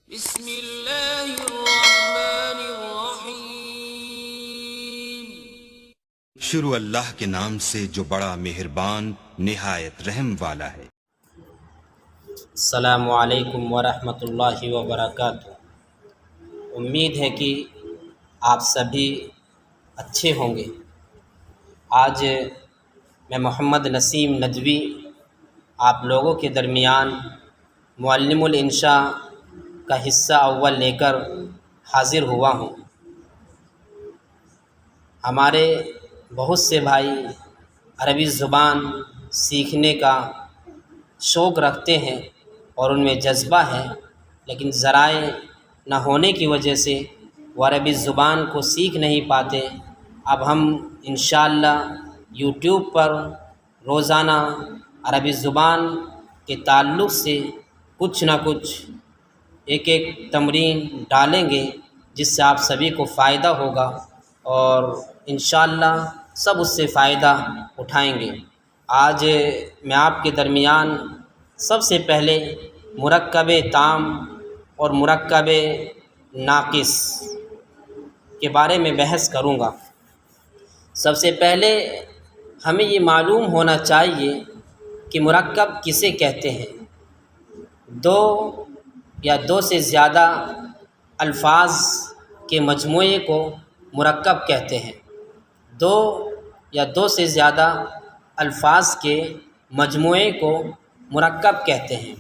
بسم اللہ الرحمن الرحیم۔ شروع اللہ کے نام سے جو بڑا مہربان نہایت رحم والا ہے۔ السلام علیکم ورحمۃ اللہ وبرکاتہ۔ امید ہے کہ آپ سبھی اچھے ہوں گے۔ آج میں محمد نسیم ندوی آپ لوگوں کے درمیان معلم الانشاء کا حصہ اول لے کر حاضر ہوا ہوں۔ ہمارے بہت سے بھائی عربی زبان سیکھنے کا شوق رکھتے ہیں اور ان میں جذبہ ہے، لیکن ذرائع نہ ہونے کی وجہ سے وہ عربی زبان کو سیکھ نہیں پاتے۔ اب ہم انشاءاللہ یوٹیوب پر روزانہ عربی زبان کے تعلق سے کچھ نہ کچھ ایک تمرین ڈالیں گے، جس سے آپ سبھی کو فائدہ ہوگا اور انشاءاللہ سب اس سے فائدہ اٹھائیں گے۔ آج میں آپ کے درمیان سب سے پہلے مرکب تام اور مرکب ناقص کے بارے میں بحث کروں گا۔ سب سے پہلے ہمیں یہ معلوم ہونا چاہیے کہ مرکب کسے کہتے ہیں۔ دو یا دو سے زیادہ الفاظ کے مجموعے کو مرکب کہتے ہیں۔ دو یا دو سے زیادہ الفاظ کے مجموعے کو مرکب کہتے ہیں۔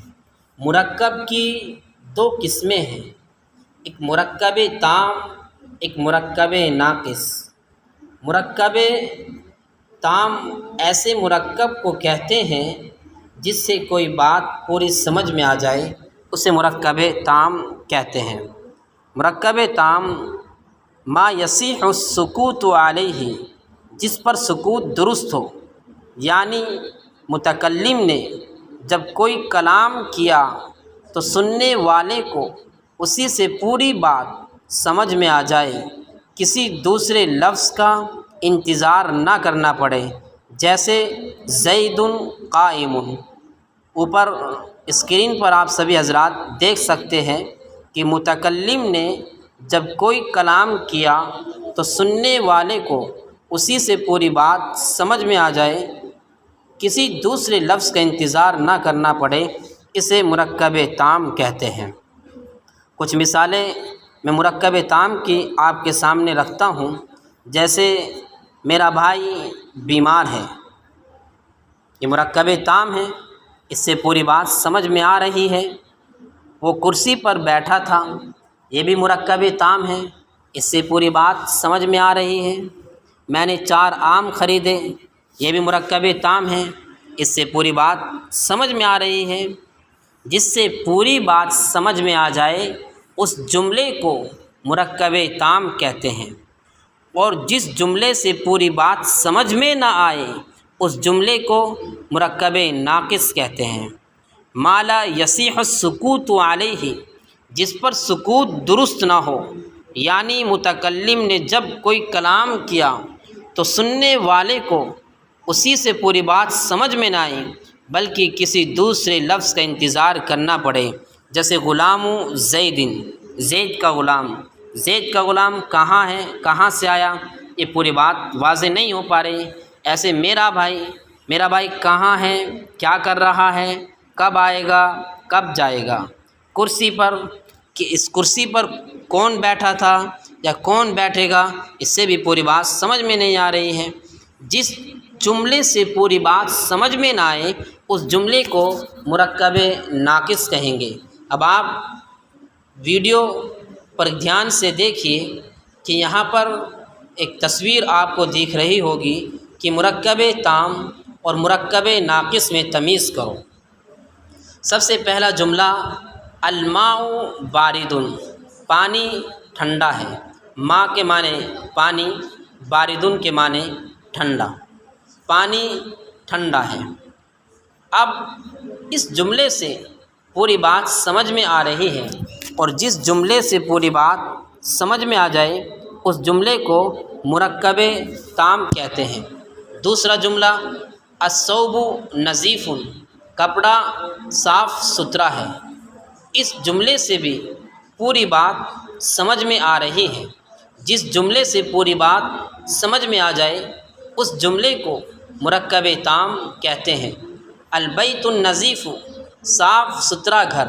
مرکب کی دو قسمیں ہیں، ایک مرکب تام، ایک مرکب ناقص۔ مرکب تام ایسے مرکب کو کہتے ہیں جس سے کوئی بات پوری سمجھ میں آ جائے، اسے مرکب تام کہتے ہیں۔ مرکب تام ما یصح السکوت علیہ، جس پر سکوت درست ہو، یعنی متکلم نے جب کوئی کلام کیا تو سننے والے کو اسی سے پوری بات سمجھ میں آ جائے، کسی دوسرے لفظ کا انتظار نہ کرنا پڑے، جیسے زید قائم۔ اوپر اسکرین پر آپ سبھی حضرات دیکھ سکتے ہیں کہ متکلم نے جب کوئی کلام کیا تو سننے والے کو اسی سے پوری بات سمجھ میں آ جائے، کسی دوسرے لفظ کا انتظار نہ کرنا پڑے، اسے مرکب تام کہتے ہیں۔ کچھ مثالیں میں مرکب تام کی آپ کے سامنے رکھتا ہوں، جیسے میرا بھائی بیمار ہے، یہ مرکب تام ہے، اس سے پوری بات سمجھ میں آ رہی ہے۔ وہ کرسی پر بیٹھا تھا، یہ بھی مرکب تام ہے، اس سے پوری بات سمجھ میں آ رہی ہے۔ میں نے 4 آم خریدے، یہ بھی مرکب تام ہے، اس سے پوری بات سمجھ میں آ رہی ہے۔ جس سے پوری بات سمجھ میں آ جائے اس جملے کو مرکب تام کہتے ہیں، اور جس جملے سے پوری بات سمجھ میں نہ آئے اس جملے کو مرکب ناقص کہتے ہیں۔ ما لا یصح السکوت علیہ، جس پر سکوت درست نہ ہو، یعنی متکلم نے جب کوئی کلام کیا تو سننے والے کو اسی سے پوری بات سمجھ میں نہ آئے، بلکہ کسی دوسرے لفظ کا انتظار کرنا پڑے، جیسے غلام زید، زید کا غلام۔ زید کا غلام کہاں ہے، کہاں سے آیا، یہ پوری بات واضح نہیں ہو پا رہی۔ ایسے میرا بھائی کہاں ہے، کیا کر رہا ہے، کب آئے گا، کب جائے گا۔ کرسی پر، کہ اس کرسی پر کون بیٹھا تھا یا کون بیٹھے گا، اس سے بھی پوری بات سمجھ میں نہیں آ رہی ہے۔ جس جملے سے پوری بات سمجھ میں نہ آئے اس جملے کو مرکب ناقص کہیں گے۔ اب آپ ویڈیو پر دھیان سے دیکھیے کہ یہاں پر ایک تصویر آپ کو دکھ رہی ہوگی کہ مرکب تام اور مرکب ناقص میں تمیز کرو۔ سب سے پہلا جملہ الماء بارد، پانی ٹھنڈا ہے۔ ماء کے معنی پانی، باردن کے معنی ٹھنڈا، پانی ٹھنڈا ہے۔ اب اس جملے سے پوری بات سمجھ میں آ رہی ہے، اور جس جملے سے پوری بات سمجھ میں آ جائے اس جملے کو مرکب تام کہتے ہیں۔ دوسرا جملہ الثوب نظیف، کپڑا صاف ستھرا ہے۔ اس جملے سے بھی پوری بات سمجھ میں آ رہی ہے۔ جس جملے سے پوری بات سمجھ میں آ جائے اس جملے کو مرکب تام کہتے ہیں۔ البیت النظیف، صاف ستھرا گھر۔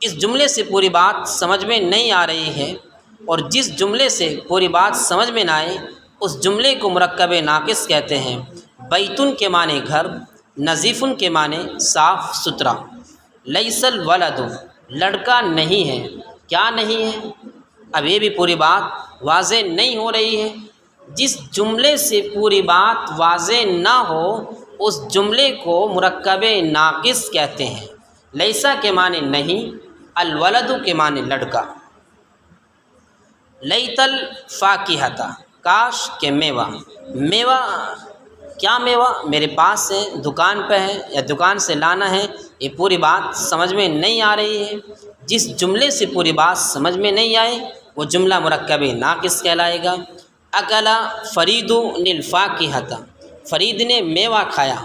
اس جملے سے پوری بات سمجھ میں نہیں آ رہی ہے اور جس جملے سے پوری بات سمجھ میں نہ آئے اس جملے کو مرکب ناقص کہتے ہیں۔ بیتن کے معنی گھر، نظیفن کے معنی صاف ستھرا۔ لیس الولد، لڑکا نہیں ہے۔ کیا نہیں ہے؟ اب یہ بھی پوری بات واضح نہیں ہو رہی ہے۔ جس جملے سے پوری بات واضح نہ ہو اس جملے کو مرکب ناقص کہتے ہیں۔ لیسا کے معنی نہیں، الولد کے معنی لڑکا۔ لیت الفاکہۃ، کاش کہ میوہ۔ میوہ، کیا میوہ میرے پاس ہے، دکان پہ ہے یا دکان سے لانا ہے، یہ پوری بات سمجھ میں نہیں آ رہی ہے۔ جس جملے سے پوری بات سمجھ میں نہیں آئے وہ جملہ مرکب ناقص کہلائے گا۔ اکل فرید الفاکہۃ، فرید نے میوہ کھایا۔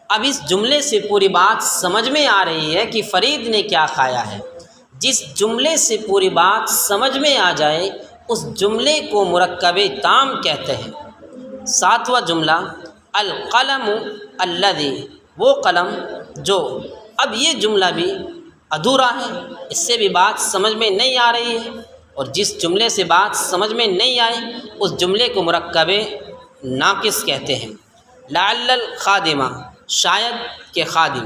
اب اس جملے سے پوری بات سمجھ میں آ رہی ہے کہ فرید نے کیا کھایا ہے۔ جس جملے سے پوری بات سمجھ میں آ جائے اس جملے کو مرکب تام کہتے ہیں۔ ساتواں جملہ القلم الذی، وہ قلم جو۔ اب یہ جملہ بھی ادھورا ہے، اس سے بھی بات سمجھ میں نہیں آ رہی ہے اور جس جملے سے بات سمجھ میں نہیں آئے اس جملے کو مرکب ناقص کہتے ہیں۔ لعل الخادمہ، شاید کہ خادم۔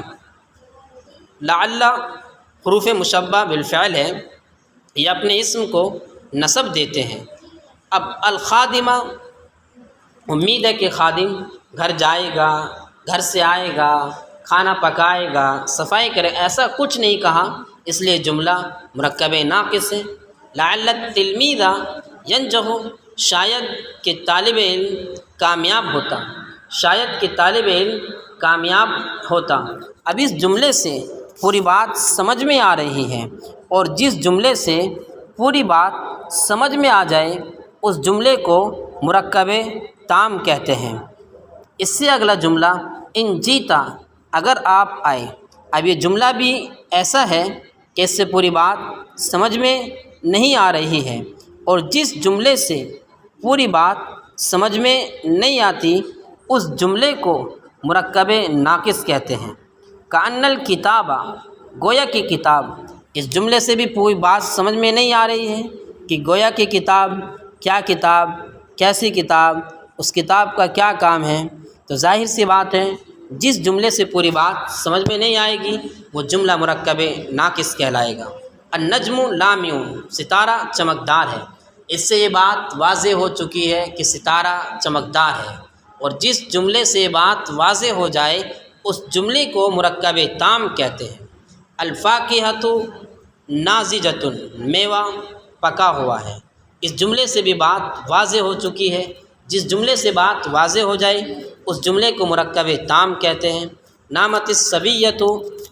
لعل حروف مشبہ بالفعل ہے، یہ اپنے اسم کو نصب دیتے ہیں۔ اب الخادمہ، امید ہے کہ خادم گھر جائے گا، گھر سے آئے گا، کھانا پکائے گا، صفائی کرے، ایسا کچھ نہیں کہا، اس لیے جملہ مرکب ناقص ہے۔ لعل التلمیذ ینجح، شاید کہ طالب علم کامیاب ہوتا، شاید کہ طالب علم کامیاب ہوتا۔ اب اس جملے سے پوری بات سمجھ میں آ رہی ہے اور جس جملے سے پوری بات سمجھ میں آ جائے اس جملے کو مرکب تام کہتے ہیں۔ اس سے اگلا جملہ ان جیتا، اگر آپ آئے۔ اب یہ جملہ بھی ایسا ہے کہ اس سے پوری بات سمجھ میں نہیں آ رہی ہے اور جس جملے سے پوری بات سمجھ میں نہیں آتی اس جملے کو مرکب ناقص کہتے ہیں۔ کأن الکتاب، گویا کی کتاب۔ اس جملے سے بھی پوری بات سمجھ میں نہیں آ رہی ہے کہ گویا کی کتاب، کیا کتاب، کیسی کتاب، اس کتاب کا کیا کام ہے۔ تو ظاہر سی بات ہے جس جملے سے پوری بات سمجھ میں نہیں آئے گی وہ جملہ مرکب ناقص کہلائے گا۔ النجم لامع، ستارہ چمکدار ہے۔ اس سے یہ بات واضح ہو چکی ہے کہ ستارہ چمکدار ہے اور جس جملے سے یہ بات واضح ہو جائے اس جملے کو مرکب تام کہتے ہیں۔ الفاکہۃ ناضجۃ، میوہ پکا ہوا ہے۔ اس جملے سے بھی بات واضح ہو چکی ہے، جس جملے سے بات واضح ہو جائے اس جملے کو مرکب تام کہتے ہیں۔ نامت الصبیۃ،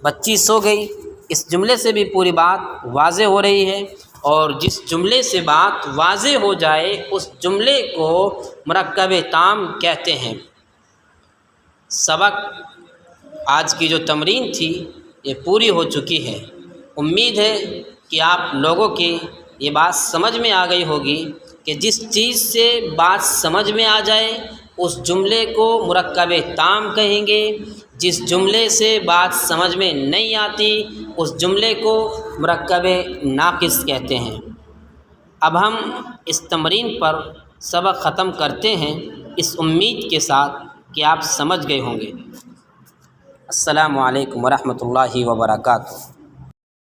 بچی سو گئی۔ اس جملے سے بھی پوری بات واضح ہو رہی ہے اور جس جملے سے بات واضح ہو جائے اس جملے کو مرکب تام کہتے ہیں۔ سبق، آج کی جو تمرین تھی یہ پوری ہو چکی ہے۔ امید ہے کہ آپ لوگوں کی یہ بات سمجھ میں آ گئی ہوگی کہ جس چیز سے بات سمجھ میں آ جائے اس جملے کو مرکب تام کہیں گے، جس جملے سے بات سمجھ میں نہیں آتی اس جملے کو مرکب ناقص کہتے ہیں۔ اب ہم اس تمرین پر سبق ختم کرتے ہیں اس امید کے ساتھ کہ آپ سمجھ گئے ہوں گے۔ السلام علیکم ورحمۃ اللہ وبرکاتہ۔